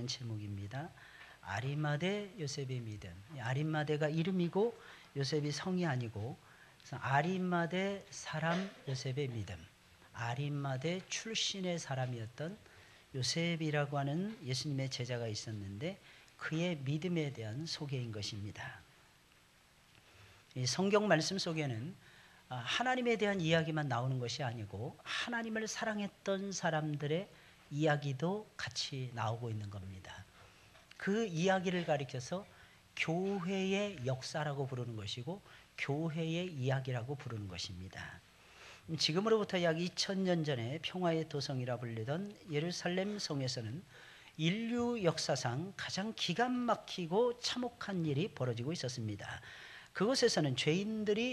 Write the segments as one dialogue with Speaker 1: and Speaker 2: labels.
Speaker 1: 제목입니다. 아리마대 요셉의 믿음. 아리마대가 이름이고 요셉이 성이 아니고, 그래서 아리마대 사람 요셉의 믿음. 아리마대 출신의 사람이었던 요셉이라고 하는 예수님의 제자가 있었는데 그의 믿음에 대한 소개인 것입니다. 이 성경 말씀 속에는 하나님에 대한 이야기만 나오는 것이 아니고 하나님을 사랑했던 사람들의 이야기도 같이 나오고 있는 겁니다. 그 이야기를 가리켜서 교회의 역사라고 부르는 것이고 교회의 이야기라고 부르는 것입니다. 지금으로부터 약 2000년 전에 평화의 도성이라 불리던 예루살렘 성에서는 인류 역사상 가장 기가 막히고 참혹한 일이 벌어지고 있었습니다. 그곳에서는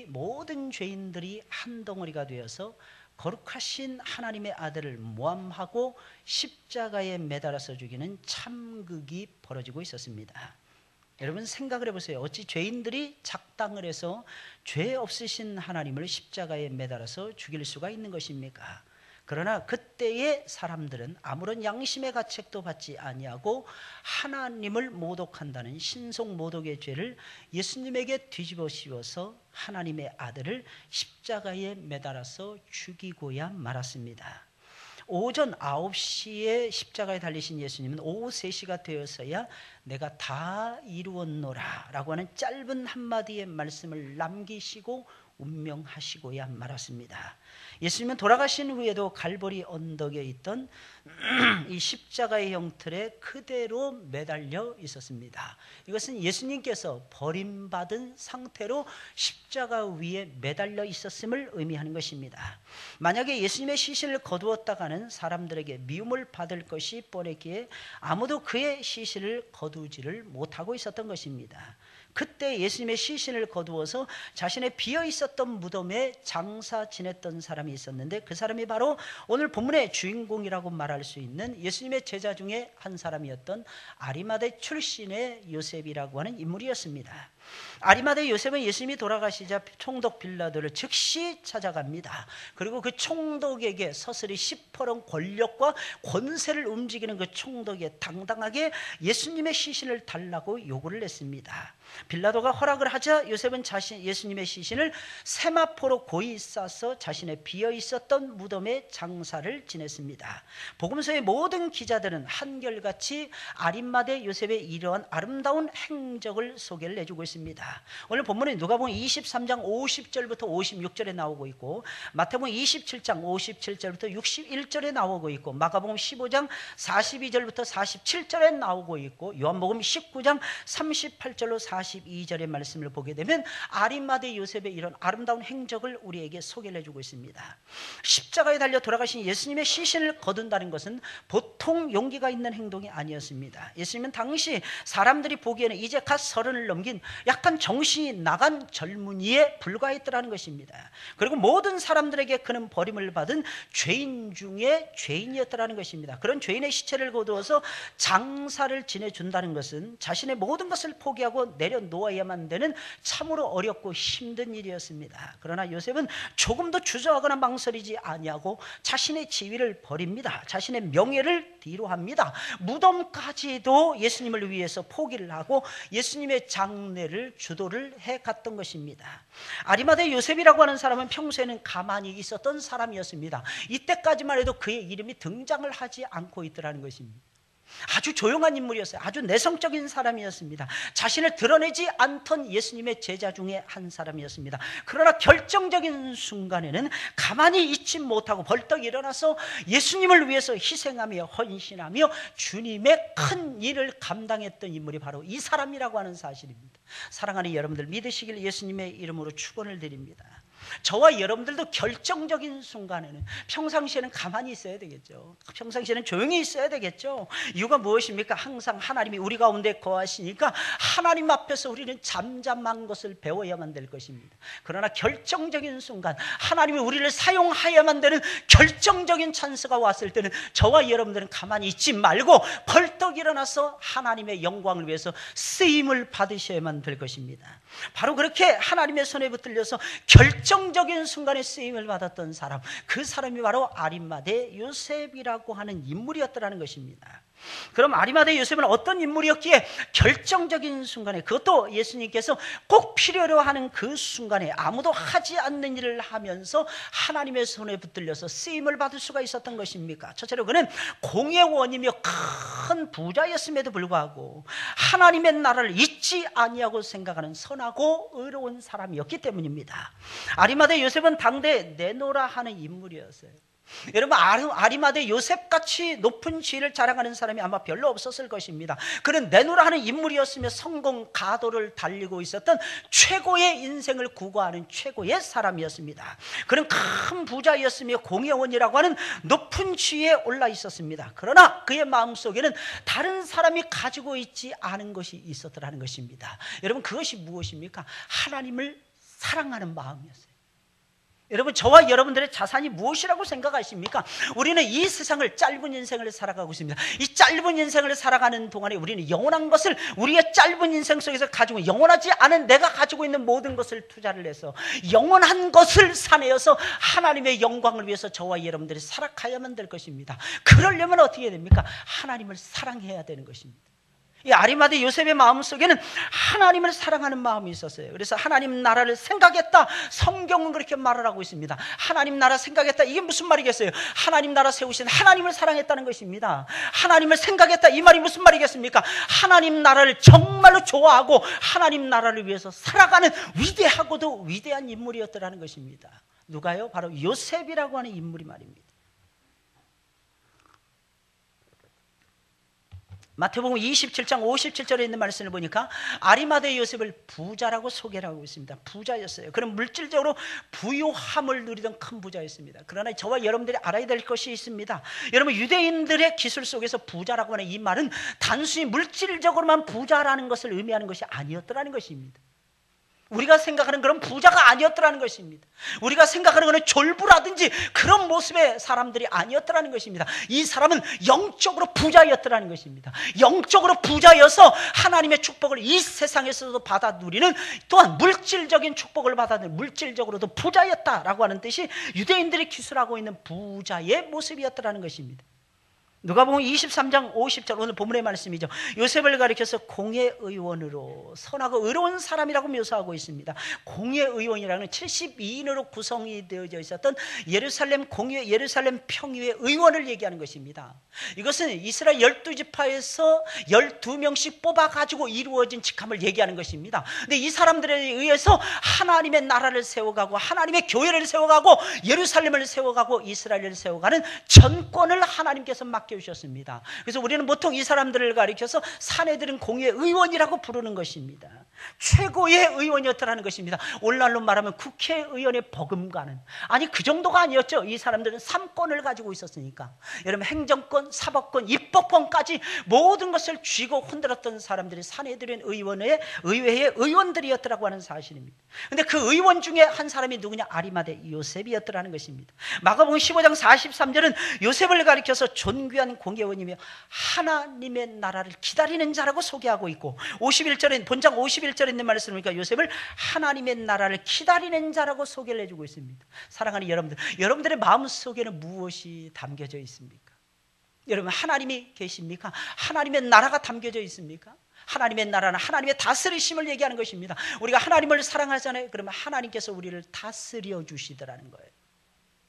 Speaker 1: 모든 죄인들이 한 덩어리가 되어서 거룩하신 하나님의 아들을 모함하고 십자가에 매달아서 죽이는 참극이 벌어지고 있었습니다. 여러분 생각을 해보세요. 어찌 죄인들이 작당을 해서 죄 없으신 하나님을 십자가에 매달아서 죽일 수가 있는 것입니까? 그러나 그때의 사람들은 아무런 양심의 가책도 받지 아니하고 하나님을 모독한다는 신성 모독의 죄를 예수님에게 뒤집어 씌워서 하나님의 아들을 십자가에 매달아서 죽이고야 말았습니다. 오전 9시에 십자가에 달리신 예수님은 오후 3시가 되어서야 내가 다 이루었노라 라고 하는 짧은 한마디의 말씀을 남기시고 운명하시고야 말았습니다. 예수님은 돌아가신 후에도 갈보리 언덕에 있던 이 십자가의 형틀에 그대로 매달려 있었습니다. 이것은 예수님께서 버림받은 상태로 십자가 위에 매달려 있었음을 의미하는 것입니다. 만약에 예수님의 시신을 거두었다가는 사람들에게 미움을 받을 것이 뻔했기에 아무도 그의 시신을 거두지를 못하고 있었던 것입니다. 그때 예수님의 시신을 거두어서 자신의 비어있었던 무덤에 장사 지냈던 사람이 있었는데 그 사람이 바로 오늘 본문의 주인공이라고 말할 수 있는 예수님의 제자 중에 한 사람이었던 아리마대 출신의 요셉이라고 하는 인물이었습니다. 아리마대 요셉은 예수님이 돌아가시자 총독 빌라도를 즉시 찾아갑니다. 그리고 그 총독에게 서슬이 시퍼런 권력과 권세를 움직이는 그 총독에 당당하게 예수님의 시신을 달라고 요구를 했습니다. 빌라도가 허락을 하자 요셉은 예수님의 시신을 세마포로 고이 싸서 자신의 비어있었던 무덤에 장사를 지냈습니다. 복음서의 모든 기자들은 한결같이 아리마대 요셉의 이러한 아름다운 행적을 소개를 해주고 있습니다. 오늘 본문에 누가복음 23장 50절부터 56절에 나오고 있고 마태복음 27장 57절부터 61절에 나오고 있고 마가복음 15장 42절부터 47절에 나오고 있고 요한복음 19장 38절로 42절의 말씀을 보게 되면 아리마대 요셉의 이런 아름다운 행적을 우리에게 소개를 해주고 있습니다. 십자가에 달려 돌아가신 예수님의 시신을 거둔다는 것은 보통 용기가 있는 행동이 아니었습니다. 예수님은 당시 사람들이 보기에는 이제 갓 30을 넘긴 약간 정신이 나간 젊은이에 불과했더라는 것입니다. 그리고 모든 사람들에게 그는 버림을 받은 죄인 중에 죄인이었더라는 것입니다. 그런 죄인의 시체를 거두어서 장사를 지내준다는 것은 자신의 모든 것을 포기하고 내려놓아야만 되는 참으로 어렵고 힘든 일이었습니다. 그러나 요셉은 조금도 주저하거나 망설이지 아니하고 자신의 지위를 버립니다. 자신의 명예를 뒤로합니다. 무덤까지도 예수님을 위해서 포기를 하고 예수님의 장례를 주도를 해갔던 것입니다. 아리마대 요셉이라고 하는 사람은 평소에는 가만히 있었던 사람이었습니다. 이때까지만 해도 그의 이름이 등장을 하지 않고 있더라는 것입니다. 아주 조용한 인물이었어요. 아주 내성적인 사람이었습니다. 자신을 드러내지 않던 예수님의 제자 중에 한 사람이었습니다. 그러나 결정적인 순간에는 가만히 있지 못하고 벌떡 일어나서 예수님을 위해서 희생하며 헌신하며 주님의 큰 일을 감당했던 인물이 바로 이 사람이라고 하는 사실입니다. 사랑하는 여러분들 믿으시길 예수님의 이름으로 축원을 드립니다. 저와 여러분들도 결정적인 순간에는 평상시에는 가만히 있어야 되겠죠. 평상시에는 조용히 있어야 되겠죠. 이유가 무엇입니까? 항상 하나님이 우리 가운데 거하시니까 하나님 앞에서 우리는 잠잠한 것을 배워야만 될 것입니다. 그러나 결정적인 순간 하나님이 우리를 사용하야만 되는 결정적인 찬스가 왔을 때는 저와 여러분들은 가만히 있지 말고 벌떡 일어나서 하나님의 영광을 위해서 쓰임을 받으셔야만 될 것입니다. 바로 그렇게 하나님의 손에 붙들려서 결정적인 순간에 쓰임을 받았던 사람, 그 사람이 바로 아리마대 요셉이라고 하는 인물이었더라는 것입니다. 그럼 아리마대 요셉은 어떤 인물이었기에 결정적인 순간에, 그것도 예수님께서 꼭 필요로 하는 그 순간에 아무도 하지 않는 일을 하면서 하나님의 손에 붙들려서 쓰임을 받을 수가 있었던 것입니까? 첫째로 그는 공예원이며 큰 부자였음에도 불구하고 하나님의 나라를 잊지 아니하고 생각하는 선하고 의로운 사람이었기 때문입니다. 아리마대 요셉은 당대 내노라 하는 인물이었어요. 여러분, 아리마대 요셉같이 높은 지위를 자랑하는 사람이 아마 별로 없었을 것입니다. 그는 내노라 하는 인물이었으며 성공 가도를 달리고 있었던 최고의 인생을 구가하는 최고의 사람이었습니다. 그는 큰 부자였으며 공예원이라고 하는 높은 지위에 올라 있었습니다. 그러나 그의 마음속에는 다른 사람이 가지고 있지 않은 것이 있었더라는 것입니다. 여러분, 그것이 무엇입니까? 하나님을 사랑하는 마음이었어요. 여러분, 저와 여러분들의 자산이 무엇이라고 생각하십니까? 우리는 이 세상을 짧은 인생을 살아가고 있습니다. 이 짧은 인생을 살아가는 동안에 우리는 영원한 것을, 우리의 짧은 인생 속에서 가지고 영원하지 않은 내가 가지고 있는 모든 것을 투자를 해서 영원한 것을 사내어서 하나님의 영광을 위해서 저와 여러분들이 살아가야만 될 것입니다. 그러려면 어떻게 해야 됩니까? 하나님을 사랑해야 되는 것입니다. 이 아리마대 요셉의 마음속에는 하나님을 사랑하는 마음이 있었어요. 그래서 하나님 나라를 생각했다. 성경은 그렇게 말을 하고 있습니다. 하나님 나라 생각했다. 이게 무슨 말이겠어요? 하나님 나라 세우신 하나님을 사랑했다는 것입니다. 하나님을 생각했다. 이 말이 무슨 말이겠습니까? 하나님 나라를 정말로 좋아하고 하나님 나라를 위해서 살아가는 위대하고도 위대한 인물이었더라는 것입니다. 누가요? 바로 요셉이라고 하는 인물이 말입니다. 마태복음 27장 57절에 있는 말씀을 보니까 아리마대 요셉을 부자라고 소개를 하고 있습니다. 부자였어요. 그런 물질적으로 부유함을 누리던 큰 부자였습니다. 그러나 저와 여러분들이 알아야 될 것이 있습니다. 여러분, 유대인들의 기술 속에서 부자라고 하는 이 말은 단순히 물질적으로만 부자라는 것을 의미하는 것이 아니었더라는 것입니다. 우리가 생각하는 그런 부자가 아니었더라는 것입니다. 우리가 생각하는 것은 졸부라든지 그런 모습의 사람들이 아니었더라는 것입니다. 이 사람은 영적으로 부자였더라는 것입니다. 영적으로 부자여서 하나님의 축복을 이 세상에서도 받아 누리는, 또한 물질적인 축복을 받아 누리는, 물질적으로도 부자였다라고 하는 뜻이 유대인들이 기술하고 있는 부자의 모습이었더라는 것입니다. 누가복음 23장 50절, 오늘 본문의 말씀이죠. 요셉을 가리켜서 공예의원으로, 선하고 의로운 사람이라고 묘사하고 있습니다. 공예의원이라는 72인으로 구성이 되어져 있었던 예루살렘 평유의 의원을 얘기하는 것입니다. 이것은 이스라엘 12지파에서 12명씩 뽑아가지고 이루어진 직함을 얘기하는 것입니다. 근데 이 사람들에 의해서 하나님의 나라를 세워가고 하나님의 교회를 세워가고 예루살렘을 세워가고 이스라엘을 세워가는 전권을 하나님께서 맡겨주셨습니다. 그래서 우리는 보통 이 사람들을 가리켜서 사내들은 공예의원이라고 부르는 것입니다. 최고의 의원이었더라는 것입니다. 오늘날로 말하면 국회의원의 버금가는, 아니 그 정도가 아니었죠. 이 사람들은 3권을 가지고 있었으니까. 여러분, 행정권, 사법권, 입법권까지 모든 것을 쥐고 흔들었던 사람들이 사내들은 의회의 의원들이었더라고 하는 사실입니다. 그런데 그 의원 중에 한 사람이 누구냐? 아리마대 요셉이었더라는 것입니다. 마가복음 15장 43절은 요셉을 가리켜서 존귀한 공예원이며 하나님의 나라를 기다리는 자라고 소개하고 있고, 51절에, 본장 51절에 있는 말씀을 보니까 요셉을 하나님의 나라를 기다리는 자라고 소개를 해주고 있습니다. 사랑하는 여러분들, 여러분들의 마음속에는 무엇이 담겨져 있습니까? 여러분, 하나님이 계십니까? 하나님의 나라가 담겨져 있습니까? 하나님의 나라는 하나님의 다스리심을 얘기하는 것입니다. 우리가 하나님을 사랑하잖아요. 그러면 하나님께서 우리를 다스려 주시더라는 거예요.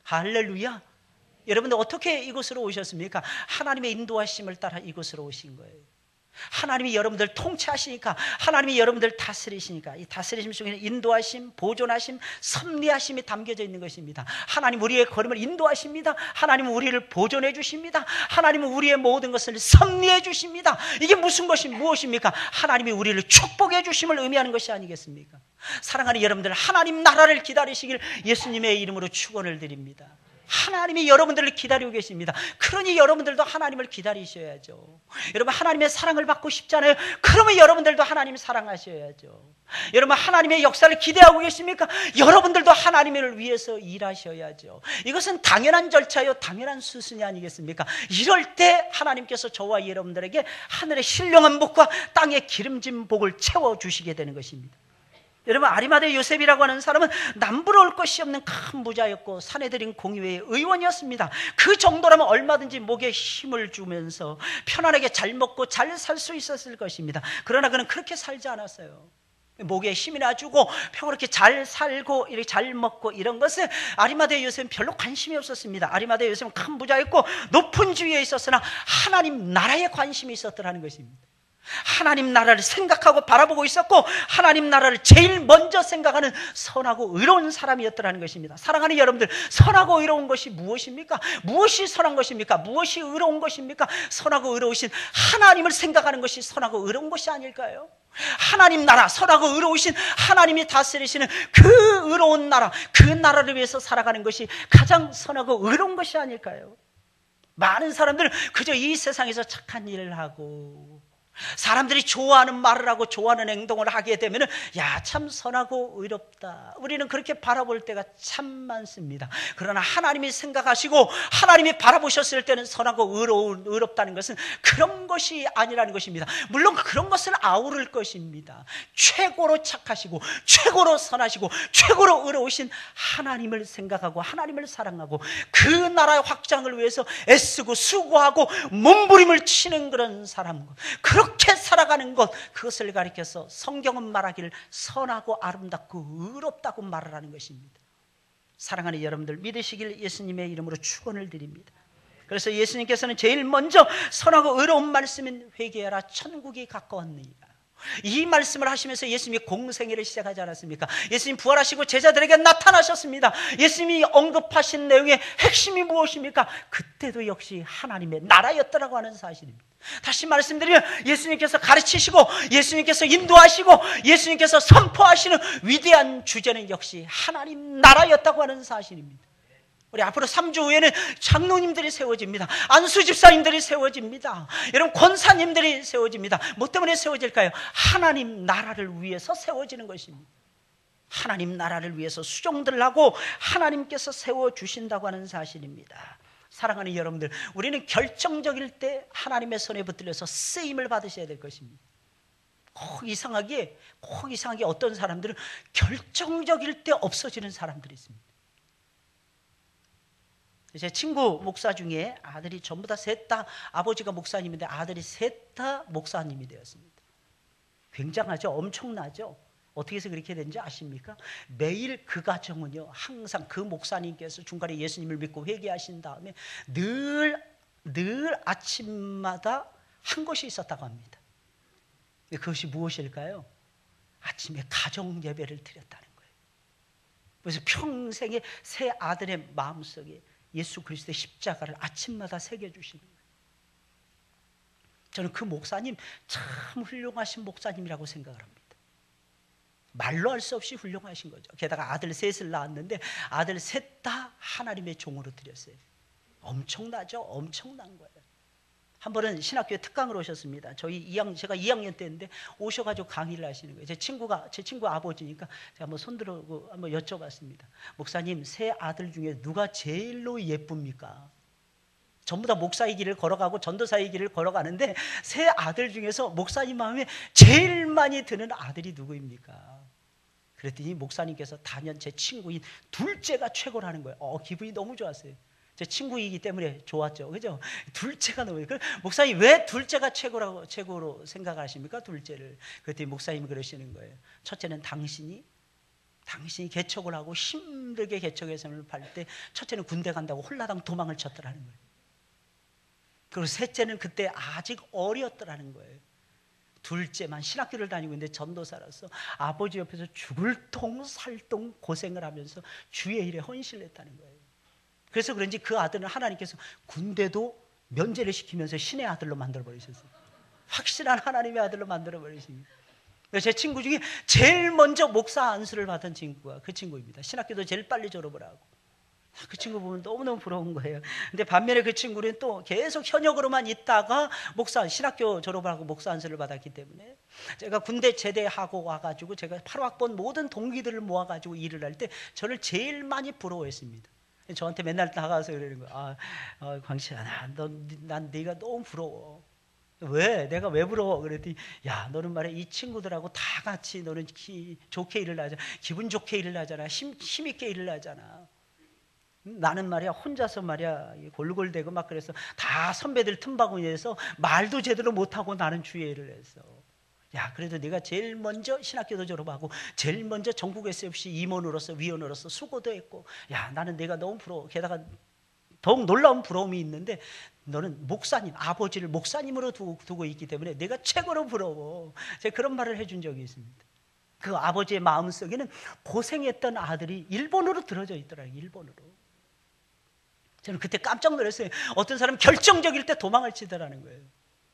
Speaker 1: 할렐루야. 여러분들 어떻게 이곳으로 오셨습니까? 하나님의 인도하심을 따라 이곳으로 오신 거예요. 하나님이 여러분들 통치하시니까, 하나님이 여러분들 다스리시니까, 이 다스리심 속에는 인도하심, 보존하심, 섭리하심이 담겨져 있는 것입니다. 하나님 우리의 걸음을 인도하십니다. 하나님은 우리를 보존해 주십니다. 하나님은 우리의 모든 것을 섭리해 주십니다. 이게 무엇입니까? 하나님이 우리를 축복해 주심을 의미하는 것이 아니겠습니까? 사랑하는 여러분들, 하나님 나라를 기다리시길 예수님의 이름으로 축원을 드립니다. 하나님이 여러분들을 기다리고 계십니다. 그러니 여러분들도 하나님을 기다리셔야죠. 여러분, 하나님의 사랑을 받고 싶잖아요. 그러면 여러분들도 하나님 사랑하셔야죠. 여러분, 하나님의 역사를 기대하고 계십니까? 여러분들도 하나님을 위해서 일하셔야죠. 이것은 당연한 절차요, 당연한 수순이 아니겠습니까? 이럴 때 하나님께서 저와 여러분들에게 하늘의 신령한 복과 땅의 기름진 복을 채워주시게 되는 것입니다. 여러분, 아리마대 요셉이라고 하는 사람은 남부러울 것이 없는 큰 부자였고 사내들인 공의회의 의원이었습니다. 그 정도라면 얼마든지 목에 힘을 주면서 편안하게 잘 먹고 잘 살 수 있었을 것입니다. 그러나 그는 그렇게 살지 않았어요. 목에 힘이나 주고 평화롭게 잘 살고 이렇게 잘 먹고 이런 것에 아리마대 요셉은 별로 관심이 없었습니다. 아리마대 요셉은 큰 부자였고 높은 지위에 있었으나 하나님 나라에 관심이 있었더라는 것입니다. 하나님 나라를 생각하고 바라보고 있었고 하나님 나라를 제일 먼저 생각하는 선하고 의로운 사람이었더라는 것입니다. 사랑하는 여러분들, 선하고 의로운 것이 무엇입니까? 무엇이 선한 것입니까? 무엇이 의로운 것입니까? 선하고 의로우신 하나님을 생각하는 것이 선하고 의로운 것이 아닐까요? 하나님 나라, 선하고 의로우신 하나님이 다스리시는 그 의로운 나라, 그 나라를 위해서 살아가는 것이 가장 선하고 의로운 것이 아닐까요? 많은 사람들은 그저 이 세상에서 착한 일을 하고 사람들이 좋아하는 말을 하고 좋아하는 행동을 하게 되면 야, 참 선하고 의롭다, 우리는 그렇게 바라볼 때가 참 많습니다. 그러나 하나님이 생각하시고 하나님이 바라보셨을 때는 선하고 의롭다는 것은 그런 것이 아니라는 것입니다. 물론 그런 것을 아우를 것입니다. 최고로 착하시고 최고로 선하시고 최고로 의로우신 하나님을 생각하고 하나님을 사랑하고 그 나라의 확장을 위해서 애쓰고 수고하고 몸부림을 치는 그런 사람, 그렇게 살아가는 것, 그것을 가리켜서 성경은 말하기를 선하고 아름답고 의롭다고 말을 하는 것입니다. 사랑하는 여러분들, 믿으시길 예수님의 이름으로 축원을 드립니다. 그래서 예수님께서는 제일 먼저 선하고 의로운 말씀인 회개하라, 천국이 가까웠느니라, 이 말씀을 하시면서 예수님이 공생애를 시작하지 않았습니까? 예수님 부활하시고 제자들에게 나타나셨습니다. 예수님이 언급하신 내용의 핵심이 무엇입니까? 그때도 역시 하나님의 나라였더라고 하는 사실입니다. 다시 말씀드리면 예수님께서 가르치시고 예수님께서 인도하시고 예수님께서 선포하시는 위대한 주제는 역시 하나님 나라였다고 하는 사실입니다. 우리 앞으로 3주 후에는 장로님들이 세워집니다. 안수 집사님들이 세워집니다. 여러분, 권사님들이 세워집니다. 뭐 때문에 세워질까요? 하나님 나라를 위해서 세워지는 것입니다. 하나님 나라를 위해서 수종들을 하고 하나님께서 세워주신다고 하는 사실입니다. 사랑하는 여러분들, 우리는 결정적일 때 하나님의 손에 붙들려서 쓰임을 받으셔야 될 것입니다. 꼭 이상하게 어떤 사람들은 결정적일 때 없어지는 사람들이 있습니다. 제 친구 목사 중에 아들이 전부 다 셋 다 아버지가 목사님인데 아들이 셋 다 목사님이 되었습니다. 굉장하죠? 엄청나죠? 어떻게 해서 그렇게 된지 아십니까? 매일 그 가정은요, 항상 그 목사님께서 중간에 예수님을 믿고 회개하신 다음에 늘 아침마다 한 것이 있었다고 합니다. 그것이 무엇일까요? 아침에 가정 예배를 드렸다는 거예요. 그래서 평생에 세 아들의 마음속에 예수 그리스도의 십자가를 아침마다 새겨주시는 거예요. 저는 그 목사님 참 훌륭하신 목사님이라고 생각을 합니다. 말로 할 수 없이 훌륭하신 거죠. 게다가 아들 셋을 낳았는데 아들 셋 다 하나님의 종으로 드렸어요. 엄청나죠? 엄청난 거예요. 한 번은 신학교에 특강을 오셨습니다. 제가 2학년 때인데 오셔가지고 강의를 하시는 거예요. 제 친구 아버지니까 제가 한번 손들고 한번 여쭤봤습니다. 목사님, 세 아들 중에 누가 제일로 예쁩니까? 전부 다 목사의 길을 걸어가고 전도사의 길을 걸어가는데 세 아들 중에서 목사님 마음에 제일 많이 드는 아들이 누구입니까? 그랬더니 목사님께서 단연 제 친구인 둘째가 최고라는 거예요. 기분이 너무 좋았어요. 제 친구이기 때문에 좋았죠. 그죠? 둘째가 너무. 목사님, 왜 둘째가 최고로 생각하십니까? 둘째를. 그랬더니 목사님이 그러시는 거예요. 첫째는 당신이 개척을 하고 힘들게 개척해서 팔 때 첫째는 군대 간다고 홀라당 도망을 쳤더라는 거예요. 그리고 셋째는 그때 아직 어렸더라는 거예요. 둘째만 신학교를 다니고 있는데 전도사라서 아버지 옆에서 죽을 똥 살똥 고생을 하면서 주의 일에 헌신했다는 거예요. 그래서 그런지 그 아들은 하나님께서 군대도 면제를 시키면서 신의 아들로 만들어버리셨어요. 확실한 하나님의 아들로 만들어버리십니다. 제 친구 중에 제일 먼저 목사 안수를 받은 친구가 그 친구입니다. 신학교도 제일 빨리 졸업을 하고. 그 친구 보면 너무너무 부러운 거예요. 근데 반면에 그 친구는 또 계속 현역으로만 있다가 신학교 졸업을 하고 목사 안수를 받았기 때문에 제가 군대 제대하고 와가지고 제가 8학번 모든 동기들을 모아가지고 일을 할 때 저를 제일 많이 부러워했습니다. 저한테 맨날 나가서 그러는 거예요. 광시야, 난 네가 너무 부러워. 왜? 내가 왜 부러워? 그랬더니 야, 너는 말이야 이 친구들하고 다 같이 너는 좋게 일을 하잖아. 기분 좋게 일을 하잖아. 힘있게 일을 하잖아. 나는 말이야 혼자서 말이야 골골대고 막 그래서 다 선배들 틈바구니에서 말도 제대로 못하고 나는 주의 일을 했어. 야, 그래도 네가 제일 먼저 신학교도 졸업하고 제일 먼저 전국 SFC 임원으로서 위원으로서 수고도 했고, 야, 나는 내가 너무 부러워. 게다가 더욱 놀라운 부러움이 있는데 너는 목사님, 아버지를 목사님으로 두고 있기 때문에 내가 최고로 부러워. 제가 그런 말을 해준 적이 있습니다. 그 아버지의 마음속에는 고생했던 아들이 일본어로 들어져 있더라고요. 일본어로. 저는 그때 깜짝 놀랐어요. 어떤 사람은 결정적일 때 도망을 치더라는 거예요.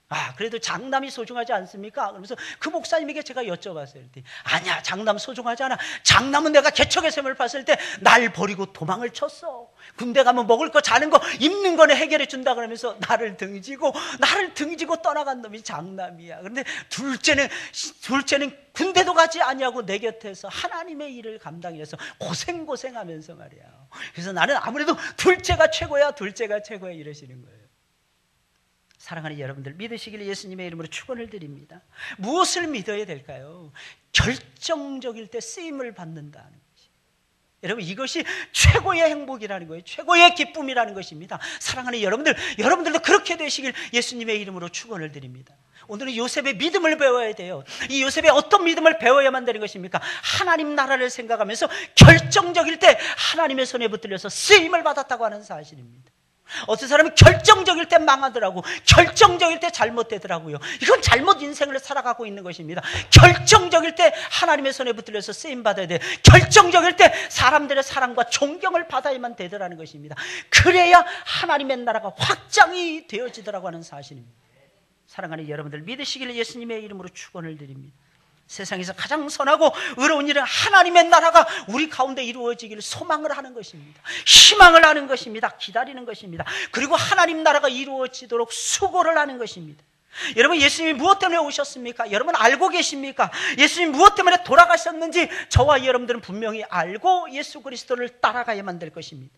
Speaker 1: 아, 그래도 장남이 소중하지 않습니까? 그러면서 그 목사님에게 제가 여쭤봤어요. 그랬더니 아니야, 장남 소중하지 않아. 장남은 내가 개척의 셈을 봤을 때 날 버리고 도망을 쳤어. 군대 가면 먹을 거, 자는 거, 입는 거는 해결해 준다 그러면서 나를 등지고 떠나간 놈이 장남이야. 그런데 둘째는 군대도 가지 아니하고 내 곁에서 하나님의 일을 감당하기 위해서 고생하면서 말이야. 그래서 나는 아무래도 둘째가 최고야 이러시는 거예요. 사랑하는 여러분들, 믿으시길 예수님의 이름으로 축원을 드립니다. 무엇을 믿어야 될까요? 결정적일 때 쓰임을 받는다는 것이. 여러분, 이것이 최고의 행복이라는 거예요. 최고의 기쁨이라는 것입니다. 사랑하는 여러분들, 여러분들도 그렇게 되시길 예수님의 이름으로 축원을 드립니다. 오늘은 요셉의 믿음을 배워야 돼요. 이 요셉의 어떤 믿음을 배워야만 되는 것입니까? 하나님 나라를 생각하면서 결정적일 때 하나님의 손에 붙들려서 쓰임을 받았다고 하는 사실입니다. 어떤 사람은 결정적일 때 망하더라고, 결정적일 때 잘못되더라고요. 이건 잘못 인생을 살아가고 있는 것입니다. 결정적일 때 하나님의 손에 붙들려서 쓰임받아야 돼. 결정적일 때 사람들의 사랑과 존경을 받아야만 되더라는 것입니다. 그래야 하나님의 나라가 확장이 되어지더라고 하는 사실입니다. 사랑하는 여러분들, 믿으시길 예수님의 이름으로 축원을 드립니다. 세상에서 가장 선하고 의로운 일은 하나님의 나라가 우리 가운데 이루어지기를 소망을 하는 것입니다. 희망을 하는 것입니다. 기다리는 것입니다. 그리고 하나님 나라가 이루어지도록 수고를 하는 것입니다. 여러분, 예수님이 무엇 때문에 오셨습니까? 여러분 알고 계십니까? 예수님이 무엇 때문에 돌아가셨는지 저와 여러분들은 분명히 알고 예수 그리스도를 따라가야만 될 것입니다.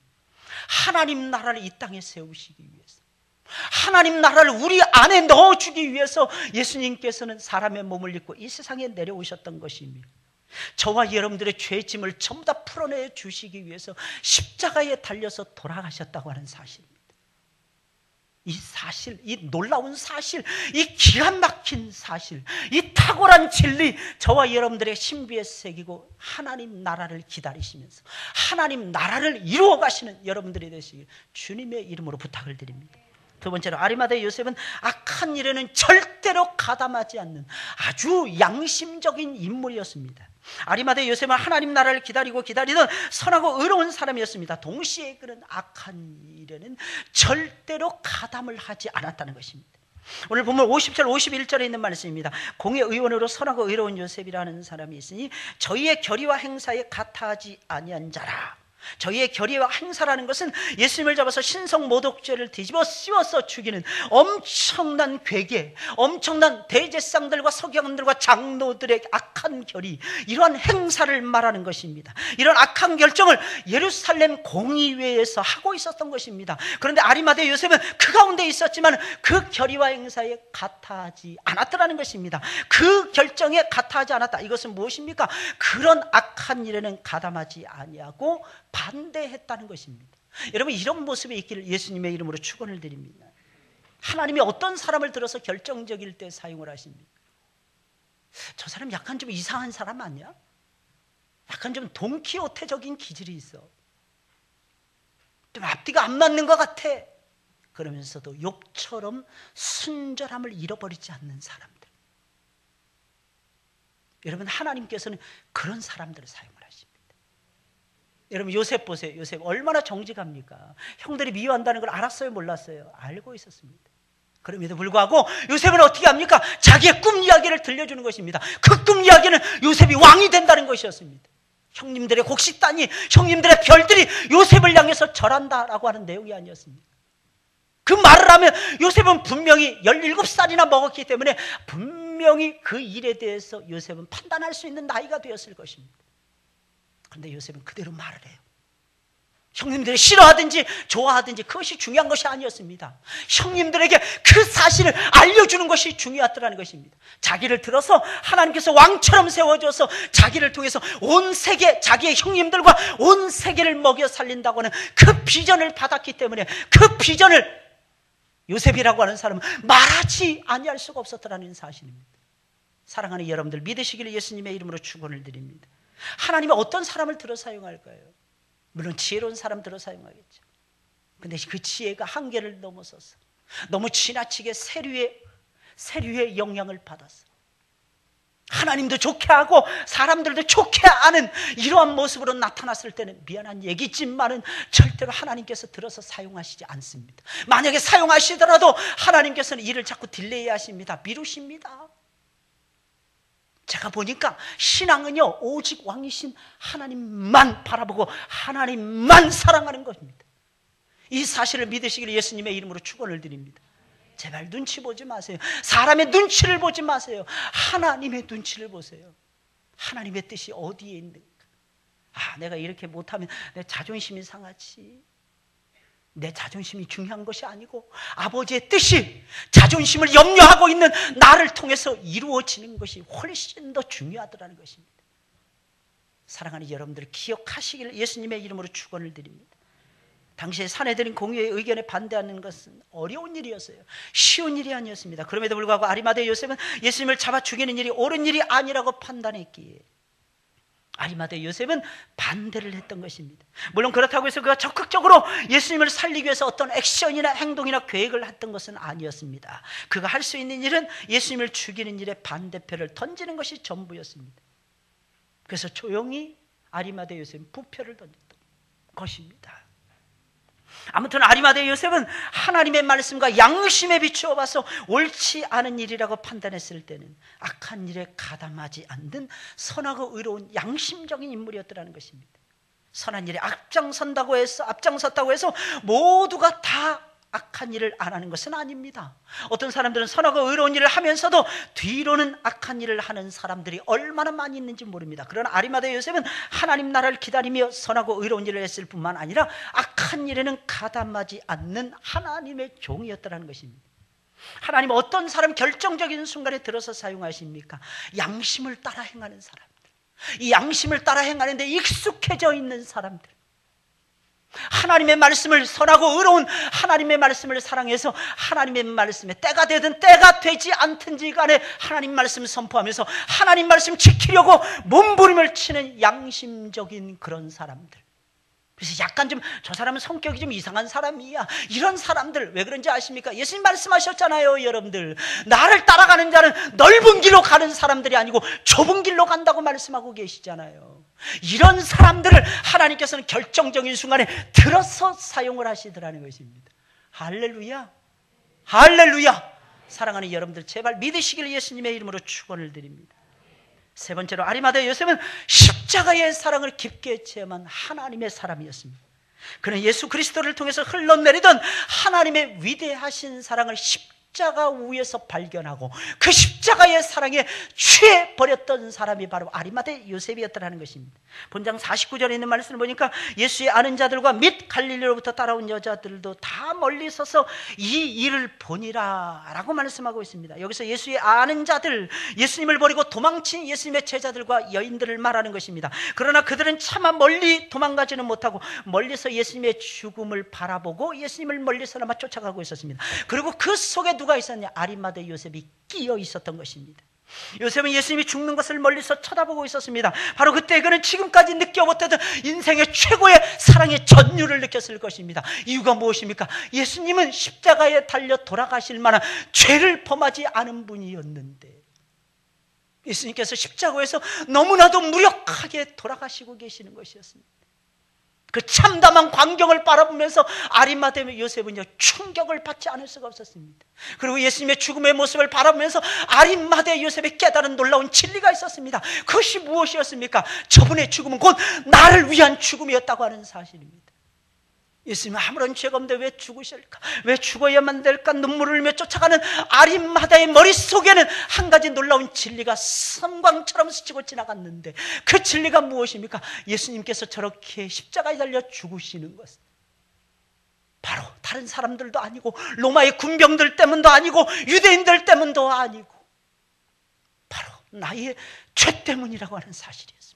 Speaker 1: 하나님 나라를 이 땅에 세우시기 위해서, 하나님 나라를 우리 안에 넣어주기 위해서 예수님께서는 사람의 몸을 입고 이 세상에 내려오셨던 것입니다. 저와 여러분들의 죄짐을 전부 다 풀어내 주시기 위해서 십자가에 달려서 돌아가셨다고 하는 사실입니다. 이 사실, 이 놀라운 사실, 이 기가 막힌 사실, 이 탁월한 진리, 저와 여러분들의 신비에 새기고 하나님 나라를 기다리시면서 하나님 나라를 이루어 가시는 여러분들이 되시길 주님의 이름으로 부탁을 드립니다. 두 번째로, 아리마대 요셉은 악한 일에는 절대로 가담하지 않는 아주 양심적인 인물이었습니다. 아리마대 요셉은 하나님 나라를 기다리던 선하고 의로운 사람이었습니다. 동시에 그는 악한 일에는 절대로 가담을 하지 않았다는 것입니다. 오늘 보면 50절 51절에 있는 말씀입니다. 공의 의원으로 선하고 의로운 요셉이라는 사람이 있으니 저희의 결의와 행사에 같아하지 아니한 자라. 저희의 결의와 행사라는 것은 예수님을 잡아서 신성 모독죄를 뒤집어 씌워서 죽이는 엄청난 괴계, 엄청난 대제사장들과 서기관들과 장로들의 악한 결의, 이러한 행사를 말하는 것입니다. 이런 악한 결정을 예루살렘 공의회에서 하고 있었던 것입니다. 그런데 아리마대 요셉은 그 가운데 있었지만 그 결의와 행사에 같아하지 않았더라는 것입니다. 그 결정에 같아하지 않았다. 이것은 무엇입니까? 그런 악한 일에는 가담하지 아니하고 반대했다는 것입니다. 여러분, 이런 모습에 있기를 예수님의 이름으로 축원을 드립니다. 하나님이 어떤 사람을 들어서 결정적일 때 사용을 하십니까? 저 사람 약간 좀 이상한 사람 아니야? 약간 좀 돈키호테적인 기질이 있어. 좀 앞뒤가 안 맞는 것 같아. 그러면서도 욥처럼 순절함을 잃어버리지 않는 사람들. 여러분, 하나님께서는 그런 사람들을 사용을 하십니다. 여러분, 요셉 보세요. 요셉 얼마나 정직합니까? 형들이 미워한다는 걸 알았어요, 몰랐어요? 알고 있었습니다. 그럼에도 불구하고 요셉은 어떻게 합니까? 자기의 꿈 이야기를 들려주는 것입니다. 그 꿈 이야기는 요셉이 왕이 된다는 것이었습니다. 형님들의 곡식단이, 형님들의 별들이 요셉을 향해서 절한다라고 하는 내용이 아니었습니다. 그 말을 하면 요셉은 분명히 17살이나 먹었기 때문에 분명히 그 일에 대해서 요셉은 판단할 수 있는 나이가 되었을 것입니다. 그런데 요셉은 그대로 말을 해요. 형님들이 싫어하든지 좋아하든지 그것이 중요한 것이 아니었습니다. 형님들에게 그 사실을 알려주는 것이 중요했더라는 것입니다. 자기를 들어서 하나님께서 왕처럼 세워줘서 자기를 통해서 온 세계, 자기의 형님들과 온 세계를 먹여 살린다고 하는 그 비전을 받았기 때문에 그 비전을 요셉이라고 하는 사람은 말하지 아니할 수가 없었더라는 사실입니다. 사랑하는 여러분들, 믿으시기를 예수님의 이름으로 축원을 드립니다. 하나님이 어떤 사람을 들어 사용할까요? 물론 지혜로운 사람 들어 사용하겠죠. 근데 그 지혜가 한계를 넘어서서 너무 지나치게 세류의 영향을 받았어. 하나님도 좋게 하고 사람들도 좋게 아는 이러한 모습으로 나타났을 때는 미안한 얘기지만은 절대로 하나님께서 들어서 사용하시지 않습니다. 만약에 사용하시더라도 하나님께서는 일을 자꾸 딜레이 하십니다. 미루십니다. 제가 보니까 신앙은요, 오직 왕이신 하나님만 바라보고 하나님만 사랑하는 것입니다. 이 사실을 믿으시기를 예수님의 이름으로 축원을 드립니다. 제발 눈치 보지 마세요. 사람의 눈치를 보지 마세요. 하나님의 눈치를 보세요. 하나님의 뜻이 어디에 있는가. 내가 이렇게 못하면 내 자존심이 상하지. 내 자존심이 중요한 것이 아니고 아버지의 뜻이 자존심을 염려하고 있는 나를 통해서 이루어지는 것이 훨씬 더 중요하더라는 것입니다. 사랑하는 여러분들, 기억하시기를 예수님의 이름으로 축원을 드립니다. 당시에 사내들인 공유의 의견에 반대하는 것은 어려운 일이었어요. 쉬운 일이 아니었습니다. 그럼에도 불구하고 아리마대 요셉은 예수님을 잡아 죽이는 일이 옳은 일이 아니라고 판단했기에 아리마대 요셉은 반대를 했던 것입니다. 물론 그렇다고 해서 그가 적극적으로 예수님을 살리기 위해서 어떤 액션이나 행동이나 계획을 했던 것은 아니었습니다. 그가 할 수 있는 일은 예수님을 죽이는 일에 반대표를 던지는 것이 전부였습니다. 그래서 조용히 아리마대 요셉은 부표를 던졌던 것입니다. 아무튼 아리마대 요셉은 하나님의 말씀과 양심에 비추어 봐서 옳지 않은 일이라고 판단했을 때는 악한 일에 가담하지 않는 선하고 의로운 양심적인 인물이었더라는 것입니다. 선한 일에 앞장섰다고 해서 모두가 다 악한 일을 안 하는 것은 아닙니다. 어떤 사람들은 선하고 의로운 일을 하면서도 뒤로는 악한 일을 하는 사람들이 얼마나 많이 있는지 모릅니다. 그러나 아리마대 요셉은 하나님 나라를 기다리며 선하고 의로운 일을 했을 뿐만 아니라 악한 일에는 가담하지 않는 하나님의 종이었다는 것입니다. 하나님은 어떤 사람 결정적인 순간에 들어서 사용하십니까? 양심을 따라 행하는 사람들, 이 양심을 따라 행하는데 익숙해져 있는 사람들, 하나님의 말씀을, 선하고 의로운 하나님의 말씀을 사랑해서 하나님의 말씀에 때가 되든 때가 되지 않든지 간에 하나님 말씀을 선포하면서 하나님 말씀 지키려고 몸부림을 치는 양심적인 그런 사람들. 그래서 약간 좀 저 사람은 성격이 좀 이상한 사람이야, 이런 사람들 왜 그런지 아십니까? 예수님 말씀하셨잖아요. 여러분들, 나를 따라가는 자는 넓은 길로 가는 사람들이 아니고 좁은 길로 간다고 말씀하고 계시잖아요. 이런 사람들을 하나님께서는 결정적인 순간에 들어서 사용을 하시더라는 것입니다. 할렐루야, 할렐루야. 사랑하는 여러분들, 제발 믿으시길 예수님의 이름으로 축원을 드립니다. 세 번째로 아리마대 요셉은 십자가의 사랑을 깊게 체험한 하나님의 사람이었습니다. 그는 예수 그리스도를 통해서 흘러내리던 하나님의 위대하신 사랑을 십자가 위에서 발견하고 그 십자가의 사랑에 취해버렸던 사람이 바로 아리마대 요셉이었다는 것입니다. 본장 49절에 있는 말씀을 보니까 예수의 아는 자들과 및 갈릴리로부터 따라온 여자들도 다 멀리 서서 이 일을 보니라 라고 말씀하고 있습니다. 여기서 예수의 아는 자들, 예수님을 버리고 도망친 예수님의 제자들과 여인들을 말하는 것입니다. 그러나 그들은 차마 멀리 도망가지는 못하고 멀리서 예수님의 죽음을 바라보고 예수님을 멀리서나마 쫓아가고 있었습니다. 그리고 그 속에 누가 있었냐? 아리마대 요셉이 끼어 있었던 것입니다. 요셉은 예수님이 죽는 것을 멀리서 쳐다보고 있었습니다. 바로 그때 그는 지금까지 느껴보던 인생의 최고의 사랑의 전율을 느꼈을 것입니다. 이유가 무엇입니까? 예수님은 십자가에 달려 돌아가실 만한 죄를 범하지 않은 분이었는데 예수님께서 십자가에서 너무나도 무력하게 돌아가시고 계시는 것이었습니다. 그 참담한 광경을 바라보면서 아리마대 요셉은요, 충격을 받지 않을 수가 없었습니다. 그리고 예수님의 죽음의 모습을 바라보면서 아리마대 요셉의 깨달은 놀라운 진리가 있었습니다. 그것이 무엇이었습니까? 저분의 죽음은 곧 나를 위한 죽음이었다고 하는 사실입니다. 예수님 아무런 죄가 없는데 왜 죽으실까? 왜 죽어야만 될까? 눈물을 흘며 쫓아가는 아림마다의 머릿속에는 한 가지 놀라운 진리가 섬광처럼 스치고 지나갔는데, 그 진리가 무엇입니까? 예수님께서 저렇게 십자가에 달려 죽으시는 것은 바로 다른 사람들도 아니고, 로마의 군병들 때문도 아니고, 유대인들 때문도 아니고, 바로 나의 죄 때문이라고 하는 사실이었습니다.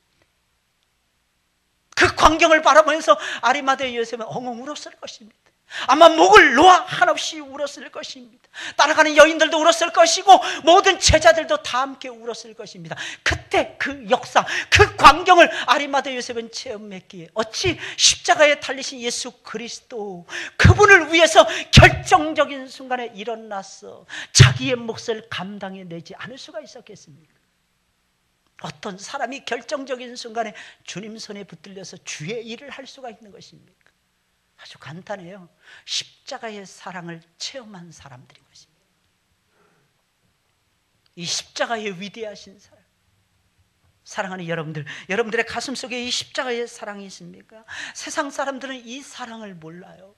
Speaker 1: 그 광경을 바라보면서 아리마대 요셉은 엉엉 울었을 것입니다. 아마 목을 놓아 한없이 울었을 것입니다. 따라가는 여인들도 울었을 것이고, 모든 제자들도 다 함께 울었을 것입니다. 그때 그 역사, 그 광경을 아리마대 요셉은 체험했기에 어찌 십자가에 달리신 예수 그리스도, 그분을 위해서 결정적인 순간에 일어나서 자기의 몫을 감당해내지 않을 수가 있었겠습니까? 어떤 사람이 결정적인 순간에 주님 손에 붙들려서 주의 일을 할 수가 있는 것입니까? 아주 간단해요. 십자가의 사랑을 체험한 사람들인 것입니다. 이 십자가의 위대하신 사랑, 사랑하는 여러분들, 여러분들의 가슴 속에 이 십자가의 사랑이 있습니까? 세상 사람들은 이 사랑을 몰라요.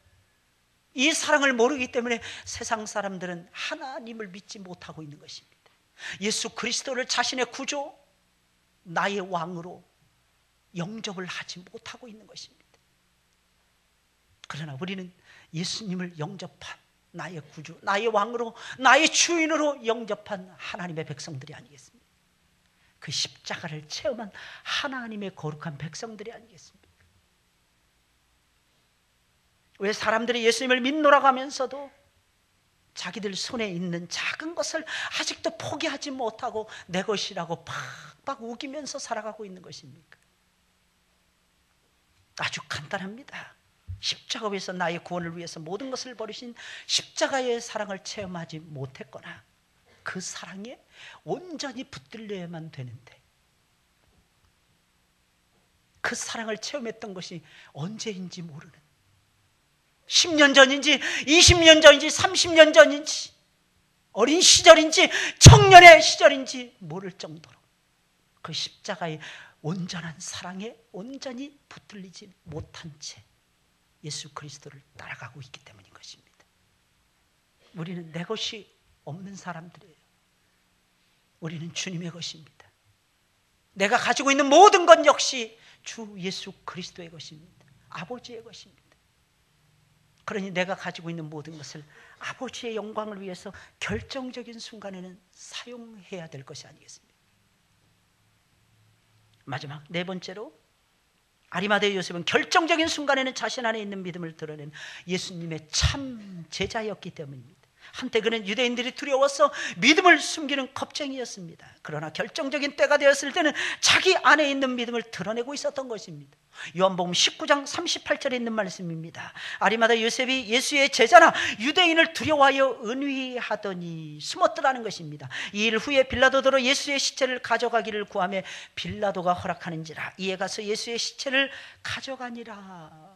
Speaker 1: 이 사랑을 모르기 때문에 세상 사람들은 하나님을 믿지 못하고 있는 것입니다. 예수 그리스도를 자신의 구조, 나의 왕으로 영접을 하지 못하고 있는 것입니다. 그러나 우리는 예수님을 영접한, 나의 구주, 나의 왕으로, 나의 주인으로 영접한 하나님의 백성들이 아니겠습니까? 그 십자가를 체험한 하나님의 거룩한 백성들이 아니겠습니까? 왜 사람들이 예수님을 믿노라고 하면서도 자기들 손에 있는 작은 것을 아직도 포기하지 못하고 내 것이라고 팍팍 우기면서 살아가고 있는 것입니까? 아주 간단합니다. 십자가 위에서 나의 구원을 위해서 모든 것을 버리신 십자가의 사랑을 체험하지 못했거나 그 사랑에 온전히 붙들려야만 되는데, 그 사랑을 체험했던 것이 언제인지 모르는, 10년 전인지 20년 전인지 30년 전인지 어린 시절인지 청년의 시절인지 모를 정도로 그 십자가의 온전한 사랑에 온전히 붙들리지 못한 채 예수 그리스도를 따라가고 있기 때문인 것입니다. 우리는 내 것이 없는 사람들이에요. 우리는 주님의 것입니다. 내가 가지고 있는 모든 것 역시 주 예수 그리스도의 것입니다. 아버지의 것입니다. 그러니 내가 가지고 있는 모든 것을 아버지의 영광을 위해서 결정적인 순간에는 사용해야 될 것이 아니겠습니까? 마지막 네 번째로, 아리마대 요셉은 결정적인 순간에는 자신 안에 있는 믿음을 드러낸 예수님의 참 제자였기 때문입니다. 한때 그는 유대인들이 두려워서 믿음을 숨기는 겁쟁이였습니다. 그러나 결정적인 때가 되었을 때는 자기 안에 있는 믿음을 드러내고 있었던 것입니다. 요한복음 19장 38절에 있는 말씀입니다. 아리마대 요셉이 예수의 제자나 유대인을 두려워하여 은휘하더니 숨었더라는 것입니다. 이 일 후에 빌라도더러 예수의 시체를 가져가기를 구하며 빌라도가 허락하는지라 이에 가서 예수의 시체를 가져가니라.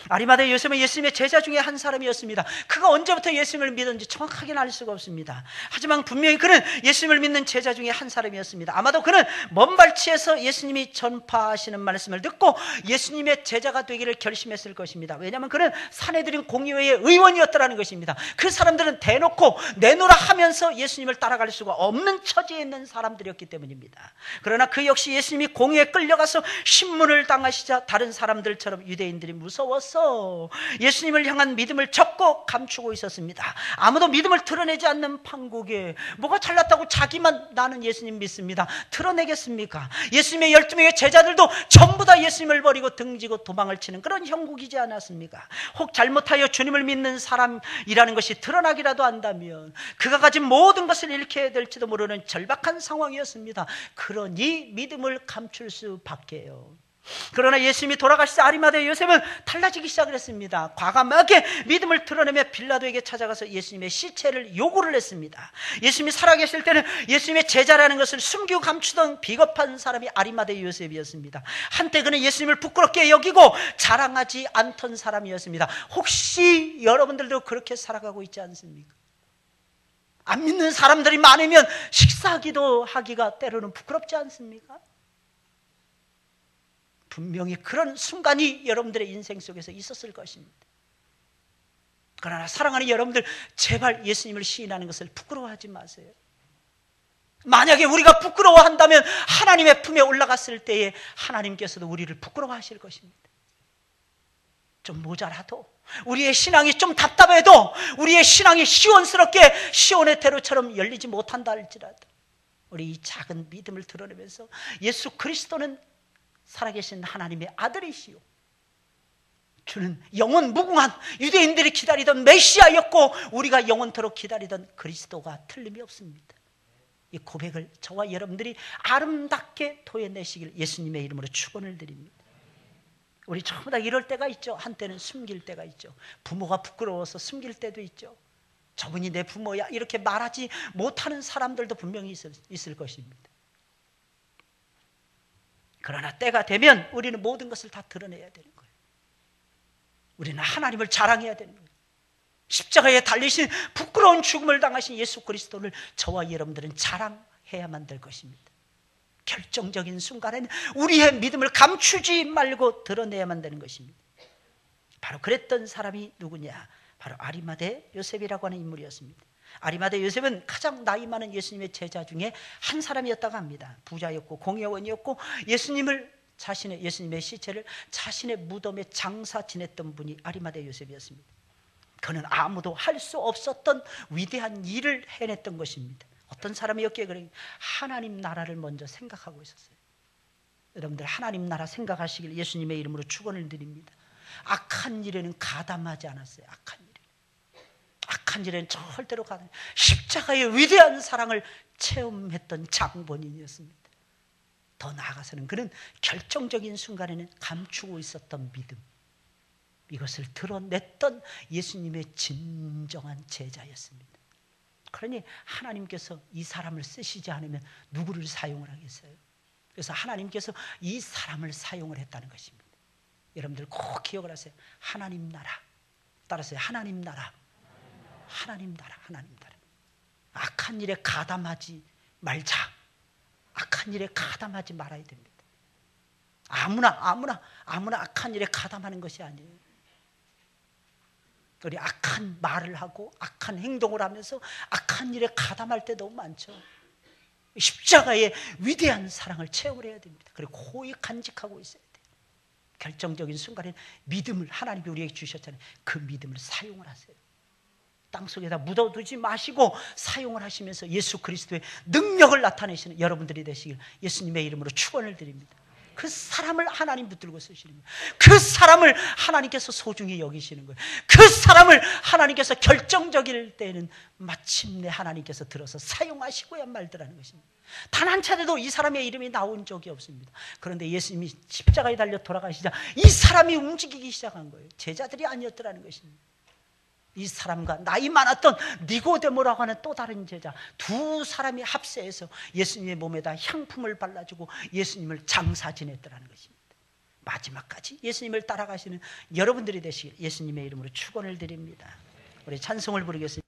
Speaker 1: 아리마대 요셉은 예수님의 제자 중에 한 사람이었습니다. 그가 언제부터 예수님을 믿었는지 정확하게는 알 수가 없습니다. 하지만 분명히 그는 예수님을 믿는 제자 중에 한 사람이었습니다. 아마도 그는 먼 발치에서 예수님이 전파하시는 말씀을 듣고 예수님의 제자가 되기를 결심했을 것입니다. 왜냐하면 그는 사내들인 공의회의 의원이었다는 것입니다. 그 사람들은 대놓고 내놓으라 하면서 예수님을 따라갈 수가 없는 처지에 있는 사람들이었기 때문입니다. 그러나 그 역시 예수님이 공의회에 끌려가서 신문을 당하시자 다른 사람들처럼 유대인들이 무서워서 예수님을 향한 믿음을 적고 감추고 있었습니다. 아무도 믿음을 드러내지 않는 판국에 뭐가 잘났다고 자기만 나는 예수님 믿습니다 드러내겠습니까? 예수님의 12명의 제자들도 전부 다 예수님을 버리고 등지고 도망을 치는 그런 형국이지 않았습니까? 혹 잘못하여 주님을 믿는 사람이라는 것이 드러나기라도 한다면 그가 가진 모든 것을 잃게 될지도 모르는 절박한 상황이었습니다. 그러니 믿음을 감출 수밖에요. 그러나 예수님이 돌아가시자 아리마대 요셉은 달라지기 시작을 했습니다. 과감하게 믿음을 드러내며 빌라도에게 찾아가서 예수님의 시체를 요구를 했습니다. 예수님이 살아계실 때는 예수님의 제자라는 것을 숨기고 감추던 비겁한 사람이 아리마대 요셉이었습니다. 한때 그는 예수님을 부끄럽게 여기고 자랑하지 않던 사람이었습니다. 혹시 여러분들도 그렇게 살아가고 있지 않습니까? 안 믿는 사람들이 많으면 식사기도 하기가 때로는 부끄럽지 않습니까? 분명히 그런 순간이 여러분들의 인생 속에서 있었을 것입니다. 그러나 사랑하는 여러분들, 제발 예수님을 시인하는 것을 부끄러워하지 마세요. 만약에 우리가 부끄러워한다면 하나님의 품에 올라갔을 때에 하나님께서도 우리를 부끄러워하실 것입니다. 좀 모자라도, 우리의 신앙이 좀 답답해도, 우리의 신앙이 시온스럽게 시온의 대로처럼 열리지 못한다 할지라도 우리 이 작은 믿음을 드러내면서 예수 그리스도는 살아계신 하나님의 아들이시오, 주는 영원 무궁한 유대인들이 기다리던 메시아였고 우리가 영원토록 기다리던 그리스도가 틀림이 없습니다. 이 고백을 저와 여러분들이 아름답게 토해내시길 예수님의 이름으로 축원을 드립니다. 우리 전부 다 이럴 때가 있죠. 한때는 숨길 때가 있죠. 부모가 부끄러워서 숨길 때도 있죠. 저분이 내 부모야 이렇게 말하지 못하는 사람들도 분명히 있을 것입니다. 그러나 때가 되면 우리는 모든 것을 다 드러내야 되는 거예요. 우리는 하나님을 자랑해야 되는 거예요. 십자가에 달리신 부끄러운 죽음을 당하신 예수 그리스도를 저와 여러분들은 자랑해야만 될 것입니다. 결정적인 순간에는 우리의 믿음을 감추지 말고 드러내야만 되는 것입니다. 바로 그랬던 사람이 누구냐? 바로 아리마대 요셉이라고 하는 인물이었습니다. 아리마대 요셉은 가장 나이 많은 예수님의 제자 중에 한 사람이었다고 합니다. 부자였고 공회원이었고 예수님의 시체를 자신의 무덤에 장사 지냈던 분이 아리마대 요셉이었습니다. 그는 아무도 할 수 없었던 위대한 일을 해냈던 것입니다. 어떤 사람이었기에 그래? 하나님 나라를 먼저 생각하고 있었어요. 여러분들 하나님 나라 생각하시길 예수님의 이름으로 축원을 드립니다. 악한 일에는 가담하지 않았어요. 악한 일에는 절대로 가담. 십자가의 위대한 사랑을 체험했던 장본인이었습니다. 더 나아가서는 그는 결정적인 순간에는 감추고 있었던 믿음, 이것을 드러냈던 예수님의 진정한 제자였습니다. 그러니 하나님께서 이 사람을 쓰시지 않으면 누구를 사용을 하겠어요? 그래서 하나님께서 이 사람을 사용을 했다는 것입니다. 여러분들 꼭 기억을 하세요. 하나님 나라. 따라서요. 하나님 나라. 하나님 나라. 하나님 나라. 악한 일에 가담하지 말자. 악한 일에 가담하지 말아야 됩니다. 아무나 악한 일에 가담하는 것이 아니에요. 우리 악한 말을 하고 악한 행동을 하면서 악한 일에 가담할 때 너무 많죠. 십자가의 위대한 사랑을 체험을 해야 됩니다. 그리고 고이 간직하고 있어야 돼요. 결정적인 순간에 믿음을 하나님이 우리에게 주셨잖아요. 그 믿음을 사용을 하세요. 땅속에다 묻어두지 마시고 사용을 하시면서 예수 그리스도의 능력을 나타내시는 여러분들이 되시길 예수님의 이름으로 축원을 드립니다. 그 사람을 하나님 붙들고 쓰시는 거예요. 그 사람을 하나님께서 소중히 여기시는 거예요. 그 사람을 하나님께서 결정적일 때에는 마침내 하나님께서 들어서 사용하시고야 말더라는 것입니다. 단 한 차례도 이 사람의 이름이 나온 적이 없습니다. 그런데 예수님이 십자가에 달려 돌아가시자 이 사람이 움직이기 시작한 거예요. 제자들이 아니었더라는 것입니다. 이 사람과 나이 많았던 니고데모라고 하는 또 다른 제자 두 사람이 합세해서 예수님의 몸에다 향품을 발라주고 예수님을 장사 지냈더라는 것입니다. 마지막까지 예수님을 따라가시는 여러분들이 되시길 예수님의 이름으로 축원을 드립니다. 우리 찬송을 부르겠습니다.